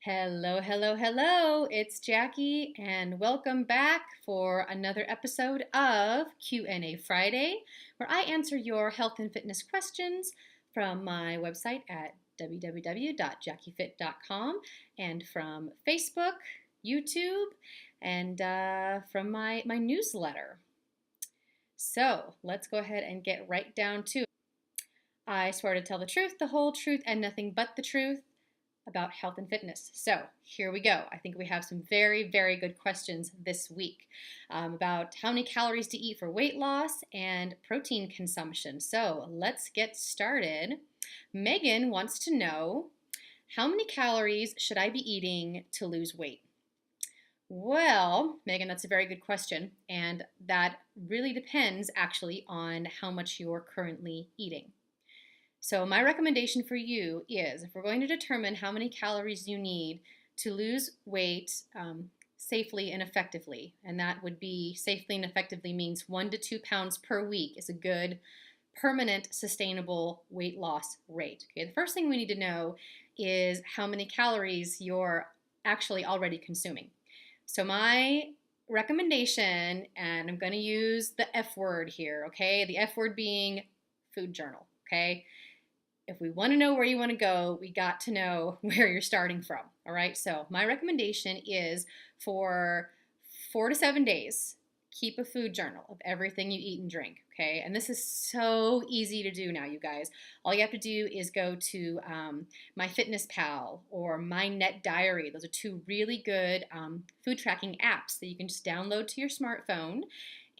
Hello, hello, hello. It's Jackie and welcome back for another episode of Q&A Friday, where I answer your health and fitness questions from my website at www.jackiefit.com and from Facebook, YouTube, and from my newsletter. So let's go ahead and get right down to it. I swear to tell the truth, the whole truth, and nothing but the truth about health and fitness. So here we go. I think we have some very, very good questions this week about how many calories to eat for weight loss and protein consumption. So let's get started. Megan wants to know, how many calories should I be eating to lose weight? Well, Megan, that's a very good question. And that really depends actually on how much you're currently eating. So my recommendation for you is, if we're going to determine how many calories you need to lose weight safely and effectively, and that would be safely and effectively means 1 to 2 pounds per week is a good permanent sustainable weight loss rate. Okay, the first thing we need to know is how many calories you're actually already consuming. So my recommendation, and I'm going to use the F word here, okay? The F word being food journal, okay? If we want to know where you want to go, we got to know where you're starting from, all right? So my recommendation is for 4 to 7 days, keep a food journal of everything you eat and drink, okay? And this is so easy to do now, you guys. All you have to do is go to MyFitnessPal or My Net Diary. Those are two really good food tracking apps that you can just download to your smartphone.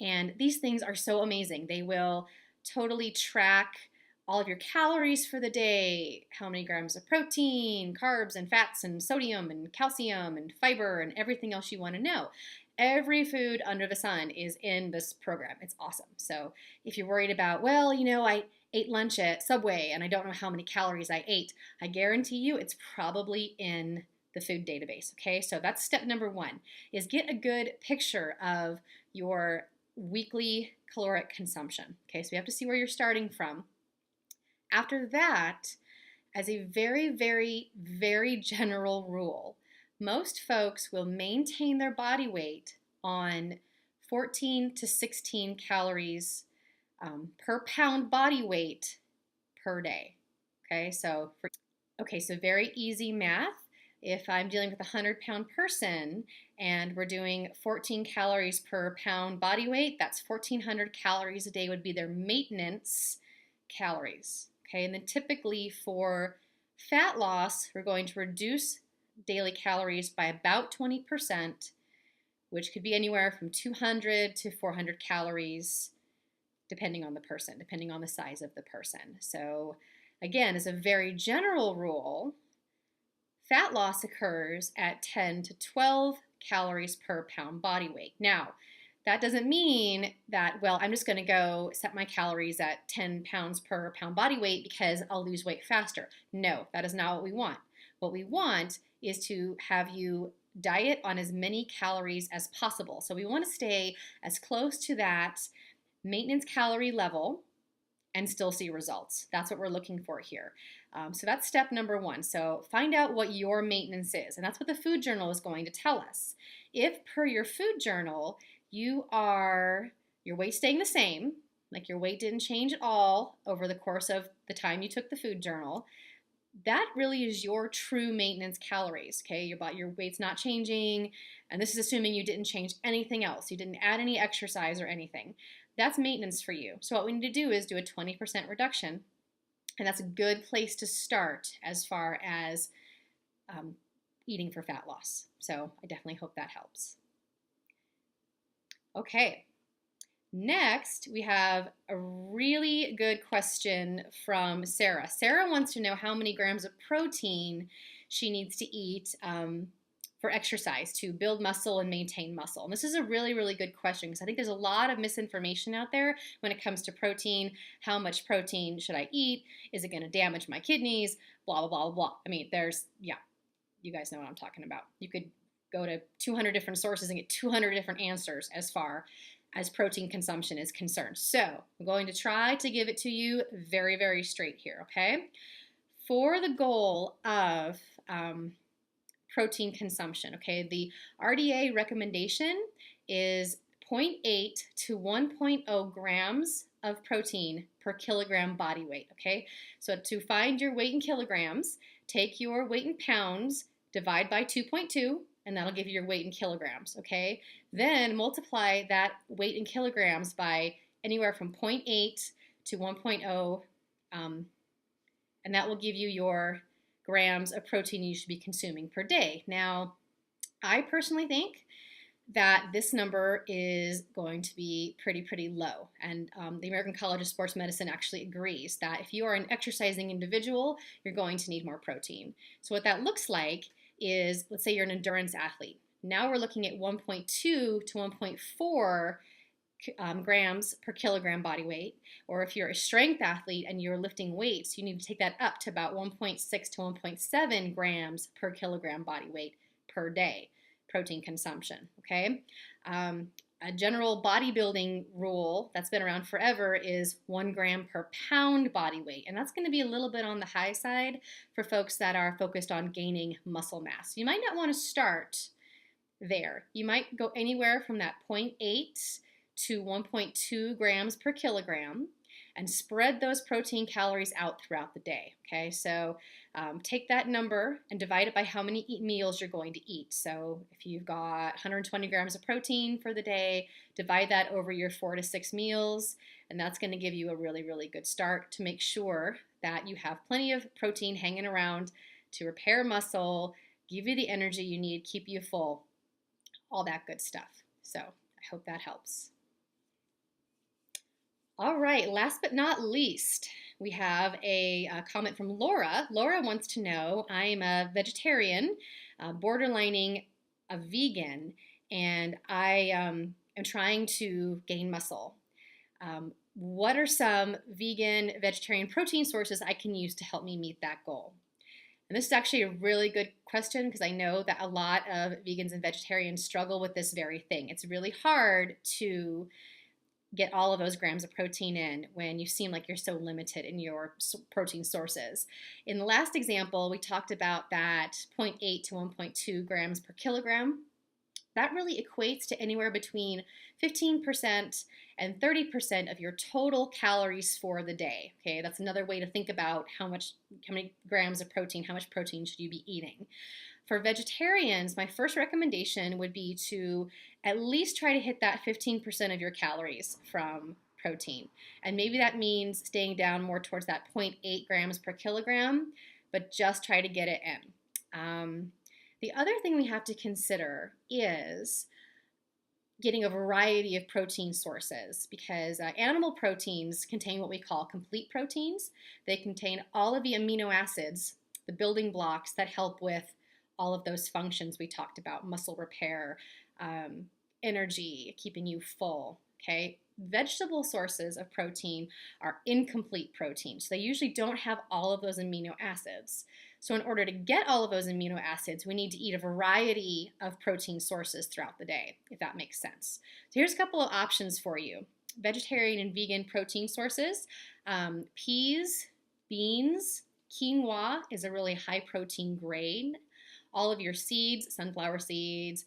And these things are so amazing. They will totally track all of your calories for the day, how many grams of protein, carbs, and fats, and sodium, and calcium, and fiber, and everything else you want to know. Every food under the sun is in this program. It's awesome. So if you're worried about, well, I ate lunch at Subway and I don't know how many calories I ate, I guarantee you it's probably in the food database, okay? So that's step number one, is get a good picture of your weekly caloric consumption, okay? So you have to see where you're starting from. After that, as a very, very, very general rule, most folks will maintain their body weight on 14 to 16 calories per pound body weight per day. Okay, so very easy math. If I'm dealing with a 100-pound person and we're doing 14 calories per pound body weight, that's 1,400 calories a day would be their maintenance calories. Okay, and then typically for fat loss, we're going to reduce daily calories by about 20%, which could be anywhere from 200 to 400 calories, depending on the person, depending on the size of the person. So again, as a very general rule, fat loss occurs at 10 to 12 calories per pound body weight. Now, that doesn't mean that, well, I'm just going to go set my calories at 10 pounds per pound body weight because I'll lose weight faster. No, that is not what we want. What we want is to have you diet on as many calories as possible. So we want to stay as close to that maintenance calorie level and still see results. That's what we're looking for here. So that's step number one. So find out what your maintenance is, and that's what the food journal is going to tell us. If per your food journal, your weight staying the same, like your weight didn't change at all over the course of the time you took the food journal, that really is your true maintenance calories, okay? Your weight's not changing, and this is assuming you didn't change anything else. You didn't add any exercise or anything. That's maintenance for you. So what we need to do is do a 20% reduction, and that's a good place to start as far as eating for fat loss. So I definitely hope that helps. Okay, next we have a really good question from Sarah. Sarah wants to know how many grams of protein she needs to eat for exercise to build muscle and maintain muscle. And this is a really, really good question because I think there's a lot of misinformation out there when it comes to protein. How much protein should I eat? Is it going to damage my kidneys? Blah, blah, blah, blah. I mean, you guys know what I'm talking about. You could go to 200 different sources and get 200 different answers as far as protein consumption is concerned. So I'm going to try to give it to you very, very straight here, okay? For the goal of protein consumption, okay? The RDA recommendation is 0.8 to 1.0 grams of protein per kilogram body weight, okay? So to find your weight in kilograms, take your weight in pounds, divide by 2.2, and that'll give you your weight in kilograms, okay? Then multiply that weight in kilograms by anywhere from 0.8 to 1.0, and that will give you your grams of protein you should be consuming per day. Now, I personally think that this number is going to be pretty low. And the American College of Sports Medicine actually agrees that if you are an exercising individual, you're going to need more protein. So what that looks like is, let's say you're an endurance athlete. Now we're looking at 1.2 to 1.4 grams per kilogram body weight. Or if you're a strength athlete and you're lifting weights, you need to take that up to about 1.6 to 1.7 grams per kilogram body weight per day. Protein consumption, okay? A general bodybuilding rule that's been around forever is 1 gram per pound body weight, and that's going to be a little bit on the high side for folks that are focused on gaining muscle mass. You might not want to start there. You might go anywhere from that 0.8 to 1.2 grams per kilogram and spread those protein calories out throughout the day, okay? So take that number and divide it by how many meals you're going to eat. So if you've got 120 grams of protein for the day, divide that over your 4 to 6 meals, and that's going to give you a really good start to make sure that you have plenty of protein hanging around to repair muscle, give you the energy you need, keep you full, all that good stuff. So I hope that helps. All right, last but not least, we have a comment from Laura. Laura wants to know, I am a vegetarian, borderlining a vegan, and I am trying to gain muscle. What are some vegan, vegetarian protein sources I can use to help me meet that goal? And this is actually a really good question because I know that a lot of vegans and vegetarians struggle with this very thing. It's really hard to get all of those grams of protein in when you seem like you're so limited in your protein sources. In the last example, we talked about that 0.8 to 1.2 grams per kilogram. That really equates to anywhere between 15% and 30% of your total calories for the day. Okay, that's another way to think about how many grams of protein, how much protein should you be eating. For vegetarians, my first recommendation would be to at least try to hit that 15% of your calories from protein. And maybe that means staying down more towards that 0.8 grams per kilogram, but just try to get it in. The other thing we have to consider is getting a variety of protein sources because animal proteins contain what we call complete proteins. They contain all of the amino acids, the building blocks that help with all of those functions we talked about, muscle repair, energy, keeping you full, okay? Vegetable sources of protein are incomplete proteins. They usually don't have all of those amino acids. So in order to get all of those amino acids, we need to eat a variety of protein sources throughout the day, if that makes sense. So here's a couple of options for you. Vegetarian and vegan protein sources. Peas, beans, quinoa is a really high protein grain. All of your seeds, sunflower seeds,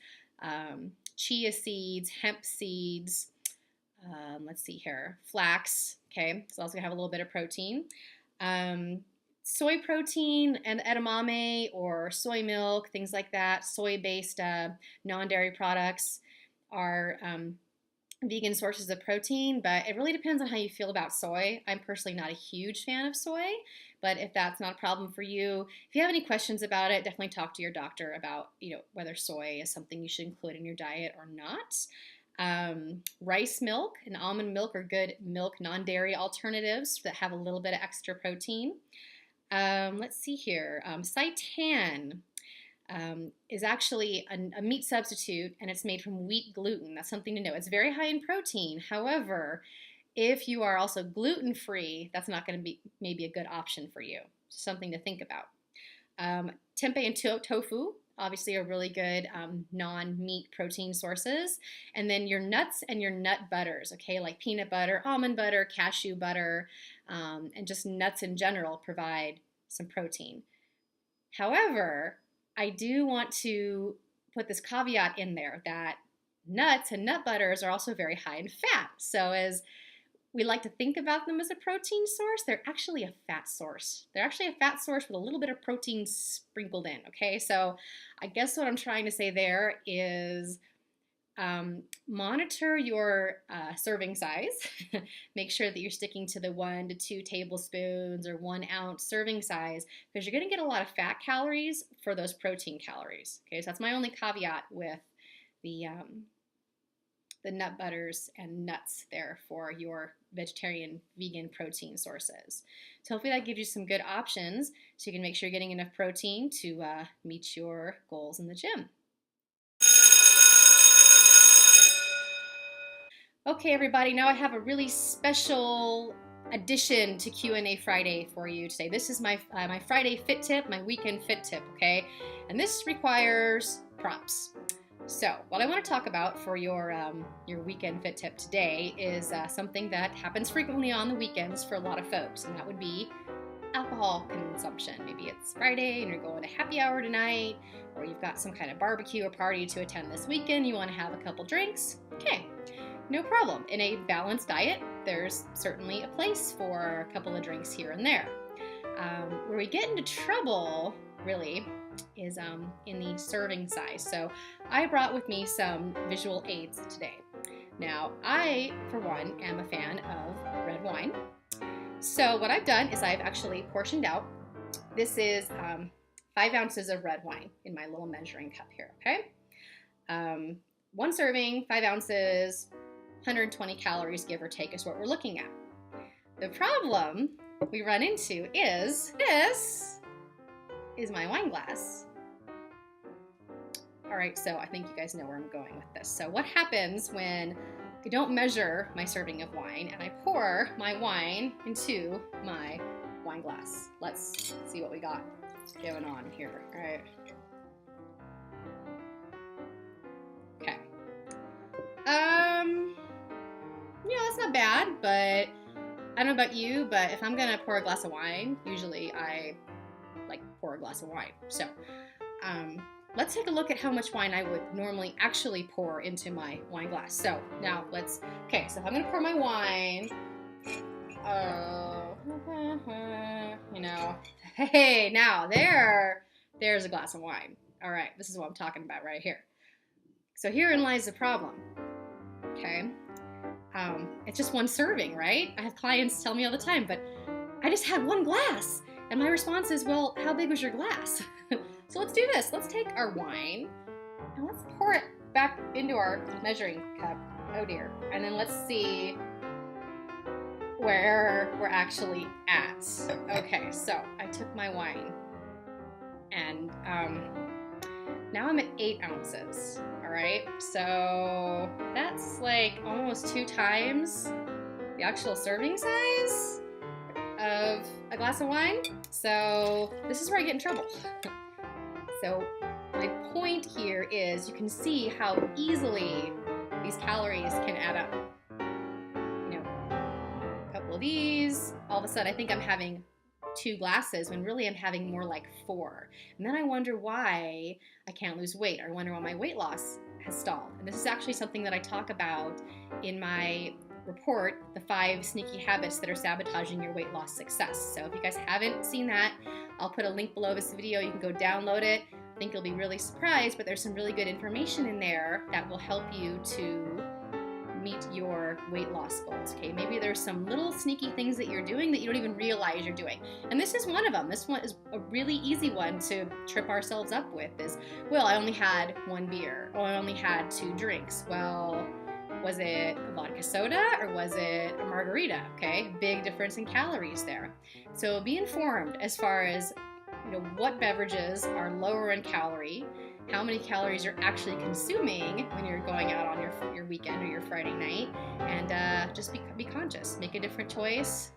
chia seeds, hemp seeds, let's see here, flax, okay, so also have a little bit of protein. Soy protein and edamame or soy milk, things like that, soy-based non-dairy products are vegan sources of protein, but it really depends on how you feel about soy. I'm personally not a huge fan of soy, but if that's not a problem for you, if you have any questions about it, definitely talk to your doctor about, whether soy is something you should include in your diet or not. Rice milk and almond milk are good milk non-dairy alternatives that have a little bit of extra protein. Let's see here. Seitan is actually a meat substitute, and it's made from wheat gluten. That's something to know. It's very high in protein. However, if you are also gluten-free, that's not going to be maybe a good option for you. Something to think about. Tempeh and tofu obviously are really good non-meat protein sources. And then your nuts and your nut butters, okay, like peanut butter, almond butter, cashew butter, and just nuts in general provide some protein. However, I do want to put this caveat in there that nuts and nut butters are also very high in fat. So as we like to think about them as a protein source, they're actually a fat source. They're actually a fat source with a little bit of protein sprinkled in, okay? So I guess what I'm trying to say there is monitor your serving size. Make sure that you're sticking to the 1 to 2 tablespoons or 1 ounce serving size, because you're going to get a lot of fat calories for those protein calories. Okay, so that's my only caveat with the nut butters and nuts there for your vegetarian, vegan protein sources. So hopefully that gives you some good options so you can make sure you're getting enough protein to meet your goals in the gym. Okay, everybody, now I have a really special addition to Q&A Friday for you today. This is my Friday fit tip, my weekend fit tip, okay? And this requires props. So what I want to talk about for your weekend fit tip today is something that happens frequently on the weekends for a lot of folks, and that would be alcohol consumption. Maybe it's Friday and you're going to happy hour tonight, or you've got some kind of barbecue or party to attend this weekend. You want to have a couple drinks. Okay, no problem. In a balanced diet, there's certainly a place for a couple of drinks here and there. Where we get into trouble, really, is in the serving size. So I brought with me some visual aids today. Now, I, for one, am a fan of red wine. So what I've done is I've actually portioned out. This is 5 ounces of red wine in my little measuring cup here, okay? 1 serving, 5 ounces, 120 calories, give or take, is what we're looking at. The problem we run into is this is my wine glass. All right, so I think you guys know where I'm going with this. So what happens when I don't measure my serving of wine and I pour my wine into my wine glass? Let's see what we got going on here. All right. Okay. That's not bad, but I don't know about you, but if I'm gonna pour a glass of wine, usually I like pour a glass of wine. So let's take a look at how much wine I would normally actually pour into my wine glass. So now okay, so if I'm gonna pour my wine, hey, now there's a glass of wine. All right, this is what I'm talking about right here. So herein lies the problem, okay? It's just 1 serving, right? I have clients tell me all the time, but I just had 1 glass. And my response is, well, how big was your glass? So let's do this. Let's take our wine and let's pour it back into our measuring cup. Oh dear. And then let's see where we're actually at. Okay, so I took my wine and now I'm at 8 ounces. All right, so that's like almost 2 times the actual serving size of a glass of wine. So this is where I get in trouble. So my point here is you can see how easily these calories can add up. A couple of these, all of a sudden I think I'm having 2 glasses when really I'm having more like 4. And then I wonder why I can't lose weight, or I wonder why my weight loss has stalled. And this is actually something that I talk about in my report, the 5 sneaky habits that are sabotaging your weight loss success. So if you guys haven't seen that, I'll put a link below this video. You can go download it. I think you'll be really surprised, but there's some really good information in there that will help you to meet your weight loss goals, okay? Maybe there's some little sneaky things that you're doing that you don't even realize you're doing. And this is one of them. This one is a really easy one to trip ourselves up with is, well, I only had 1 beer, or I only had 2 drinks. Well, was it a vodka soda or was it a margarita? Okay, big difference in calories there. So be informed as far as what beverages are lower in calorie, how many calories you're actually consuming when you're going out on your weekend or your Friday night, and just be conscious. Make a different choice,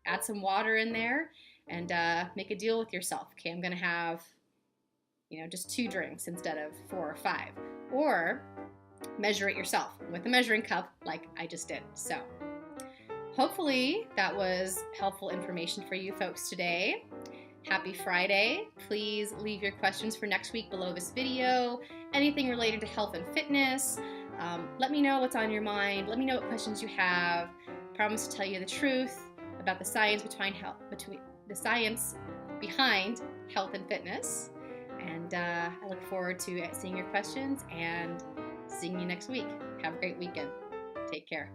add some water in there, and make a deal with yourself. Okay, I'm gonna have just 2 drinks instead of 4 or 5, or measure it yourself with a measuring cup like I just did. So hopefully that was helpful information for you folks today. Happy Friday. Please leave your questions for next week below this video. Anything related to health and fitness. Let me know what's on your mind. Let me know what questions you have. I promise to tell you the truth about the science behind health and fitness. And I look forward to seeing your questions and seeing you next week. Have a great weekend. Take care.